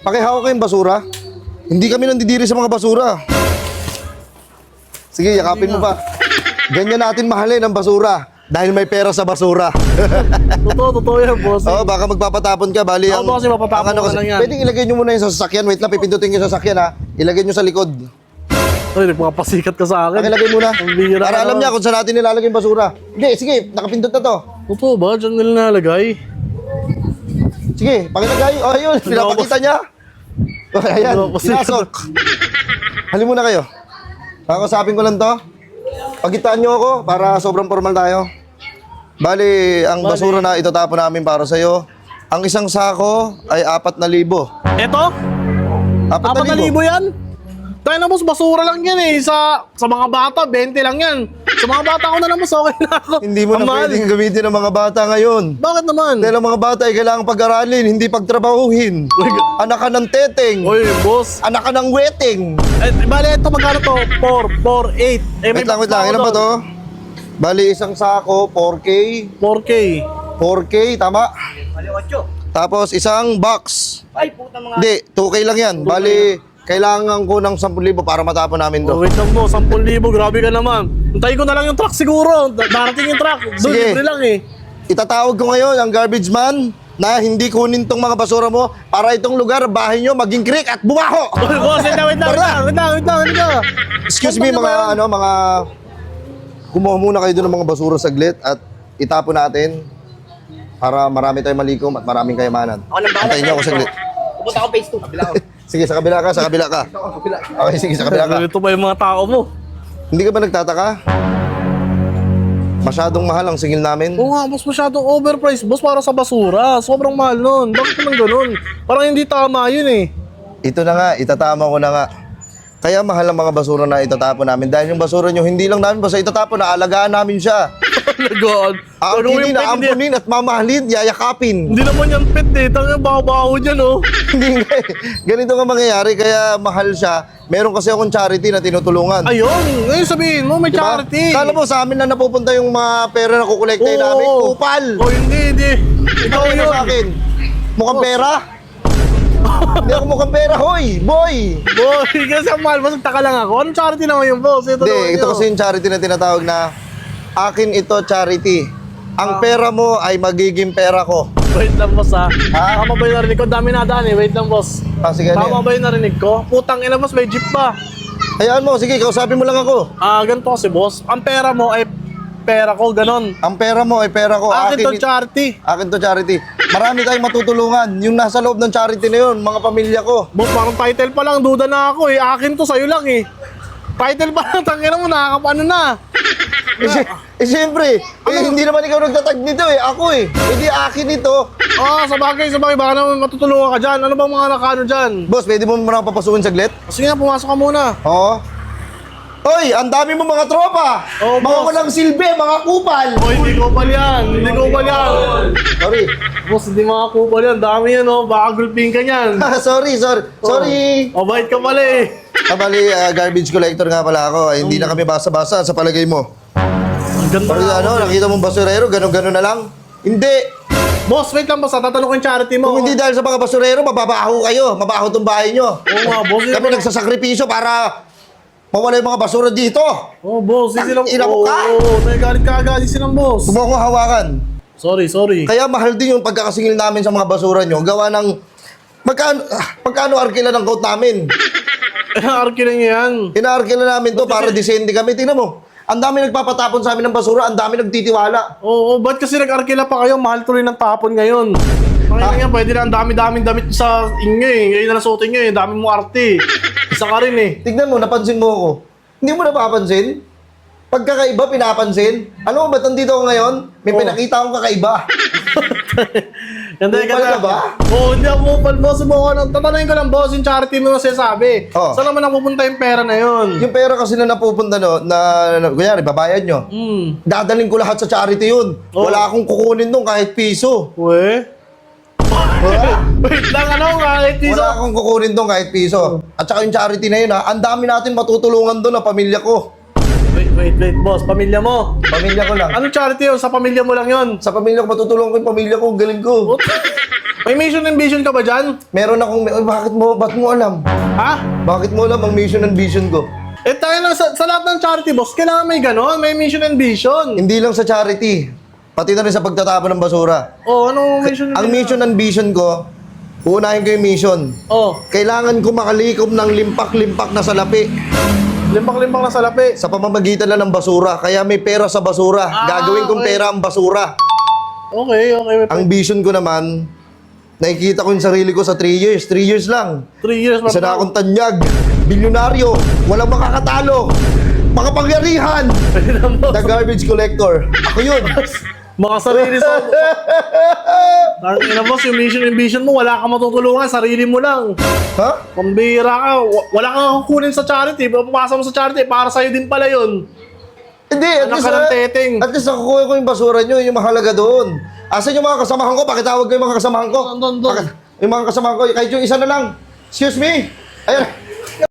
Pakihawak kayong basura. Hindi kami nandidiri sa mga basura. Sige, yakapin mo pa. Ganyan natin mahalin ang basura. Dahil may pera sa basura. Totoo yan, boss. Oo, baka magpapatapon ka. Bali, Ako kasi mapapatapon ka lang yan. Pwedeng ilagay nyo muna yung sa sasakyan. Wait lang, pipindutin nyo sa sasakyan ha. Ilagay nyo sa likod. Ay, nagpapasikat ka sa akin. Pakilagay muna. Ang bihira Para ka alam naman. niya kung saan natin nilalagay yung basura. Hindi, sige, nakapindot na to. Totoo ba? Diyan nila nalagay. Sige, pakilagay. Oh, ayun, pinapakita niya. Oh, ayan, pinasok. Halin muna kayo. Kakasapin ko lang to. Pagitaan nyo ako para sobrang formal tayo. Bali, ang basura na itatapon namin para sa'yo. Ang isang sako ay 4,000. Eto? 4,000 yan? Tayo na boss, basura lang yan eh. Sa mga bata, 20 lang yan. Sa mga bata ko na lang boss, okay na ako. Hindi mo na Ang mahal. pwedeng gamitin ng mga bata ngayon. Bakit naman? Dahil ang mga bata ay kailangang pag-aralin, hindi pagtrabahuhin. Anak ka ng teteng. Oy, boss. Anak ka ng weting. Bale, ito magkano to? 4, 8. Wait lang. Ilan ba to? Bali, isang sako, 4K. 4K. 4K, tama? Tapos isang box. Ay, puta mga... Hindi, 2K lang yan. Bali, kailangan ko ng 10,000 para matapon namin Oh, to. wait lang boss, 10,000. Grabe ka naman. Hintayin ko na lang yung truck siguro. Darating yung truck. Doon, Sige. libre lang eh. Itatawag ko ngayon ang garbage man na hindi kunin tong mga basura mo para itong lugar, bahay nyo, maging creek at bumaho. Oy, boss, wait lang. Excuse me mga kumuha muna kayo doon ng mga basura saglit at itapon natin para marami tayong malikom at maraming kayamanan. Ako nang bahala. Antayin niyo ako saglit. Pupunta ako phase 2. Kabila ako. Sige, sa kabila ka. Okay, sige, sa kabila ka. Ito pa yung mga tao mo. Hindi ka ba nagtataka? Masyadong mahal ang singil namin. Oo nga, boss, masyadong overpriced. Boss, para sa basura. Sobrang mahal nun. Bakit naman ganun? Parang hindi tama yun eh. Ito na nga, itatama ko na nga. Kaya mahal ang mga basura na itatapon namin dahil yung basura nyo, hindi lang namin basta itatapon, naalagaan namin siya. Nag-on. Aangkinin, aampunin at mamahalin, yayakapin. Hindi naman yan pet eh. Tangang baho-baho dyan oh. Hindi nga eh. Ganito nga mangyayari, kaya mahal siya. Meron kasi akong charity na tinutulungan. Ayun, ngayon sabihin mo, may Diba? charity. Kala mo sa amin na napupunta yung mga pera na kukolektahin Oo. namin. Kupal! Oh, hindi. Ikaw Ikaw yun. sa akin. Mukhang pera? Hindi ako mukhang pera, hoy! Boy! Boy, kasi ang mahal, boss, taka lang ako. Anong charity naman yung boss? Ito naman Hindi, ito yun. kasi yung charity na tinatawag na akin ito charity. Ang pera mo ay magiging pera ko. Wait lang, boss ha. Ha? Tama ba yung narinig ko? Dami nadaan eh. Wait lang, boss. Ah, sige, Tama ba yung narinig ko? Putang ina, boss, may jeep pa. Hayaan mo, sige, kausapin mo lang ako. Ganito kasi, boss. Ang pera mo ay pera ko, ganon. Ang pera mo ay pera ko. Akin to charity. Akin to charity. Marami tayong matutulungan. Yung nasa loob ng charity na yun, mga pamilya ko. Boss, parang title pa lang, duda na ako eh. Akin to, sa'yo lang eh. Title pa lang, tangina mo, nakakapano na. Siyempre, hindi naman ikaw nagtatag nito eh. Ako eh. Hindi akin ito. Sa bagay, baka naman matutulungan ka dyan. Ano bang mga nakano dyan? Boss, pwede mo muna papasukin saglit? Sige na, pumasok ka muna. Oo. Hoy, ang dami mo mga tropa. Oo, mga boss. walang silbi, mga kupal. Oh, hindi ko pa yan. Sorry. Boss, hindi makakupal yan. Dami yan, oh. Baka gulping ka niyan. Sorry. Sorry. Oh, bait ka pala eh. Bali, garbage collector nga pala ako. Hindi na kami basa-basa sa palagay mo. Ang ganda Pero na. nakita mong basurero, ganun-ganun na lang. Hindi. Boss, wait lang, boss. Tatanong ko yung charity mo. Kung hindi dahil sa mga basurero, mababaho kayo. Mabaho tong bahay nyo. Oo nga, boss. Kami nagsasakripisyo para mawala yung mga basura dito. Oh, boss. Hindi silang... Ina mo ka? Oo, nagagalit ka agad. Hindi silang boss. Huwag mo akong hawakan. Sorry. Kaya mahal din yung pagkakasingil namin sa mga basura nyo. Gawa ng... Magkano arkila ng coat namin? Arkin lang yan. Inaarkila namin to para disente kami. Tingnan mo. Ang dami nagpapatapon sa amin ng basura. Ang dami nagtitiwala. Oo, ba't kasi nag-arkila pa kayo? Mahal tuloy ng tapon ngayon. Ngayon yan, pwede na ang dami-daming damit sa inyo eh. Ngayon na nasuotin nyo eh. Dami mo arte. Isa ka rin eh. Tignan mo, napansin mo ako. Hindi mo napapansin? Pagkakaiba, pinapansin? Alam mo ba't nandito ako ngayon? May pinakita akong kakaiba. Ganda, Kupal ka ba? Oo, hindi ako kupal, boss. Tatanungin ko lang, boss, yung charity mo sinasabi. Oo. Saan naman napupunta yung pera na yun? Yung pera kasi na napupunta kunyari, babayad nyo. Dadaling ko lahat sa charity yun. Oh. Wala akong kukunin nung kahit piso. We? Wait lang, kahit piso? Wala akong kukunin doon kahit piso. At saka yung charity na yun ang dami natin matutulungan doon na pamilya ko. Wait, boss. Pamilya mo. Pamilya ko lang. Anong charity yun? Sa pamilya mo lang yun. Sa pamilya ko, matutulungan ko yung pamilya ko. Galing ko. May mission and vision ka ba dyan? Meron akong... Ay, ba't mo alam? Ha? Bakit mo alam ang mission and vision ko? Eh tayo na sa lahat ng charity, boss, kailangan may ganon. May mission and vision. Hindi lang sa charity. Pati na rin sa pagtatapon ng basura. Oh, anong mission and Ang mission and vision ko, uunahin ko yung mission. Oh, Kailangan ko makalikom ng limpak-limpak na salapi limpak-limpak na salapi. sa pamamagitan lang ng basura. Kaya may pera sa basura. Gagawin kong okay. pera ang basura. Okay. Ang vision ko naman, nakikita ko yung sarili ko sa 3 years. 3 years lang. 3 years Isa na akong tanyag, bilyonaryo, walang makakatalo, makapangyarihan, the garbage collector. Ako yun. Mga sarili sa... Tangina, boss, yung mission and vision mo, wala kang matutulungan, sarili mo lang. Ha? Pambira ka, wala kang kukunin sa charity, papapasa mo sa charity, para sa'yo din pala yun. Hindi, at Anak least, ka ng teteng. at least nakukuha ko yung basura nyo, yung mahalaga doon. Asan yung mga kasamahan ko? Pakitawag ko yung mga kasamahan ko. Doon. Yung mga kasamahan ko, kahit yung isa na lang. Excuse me. Ayun.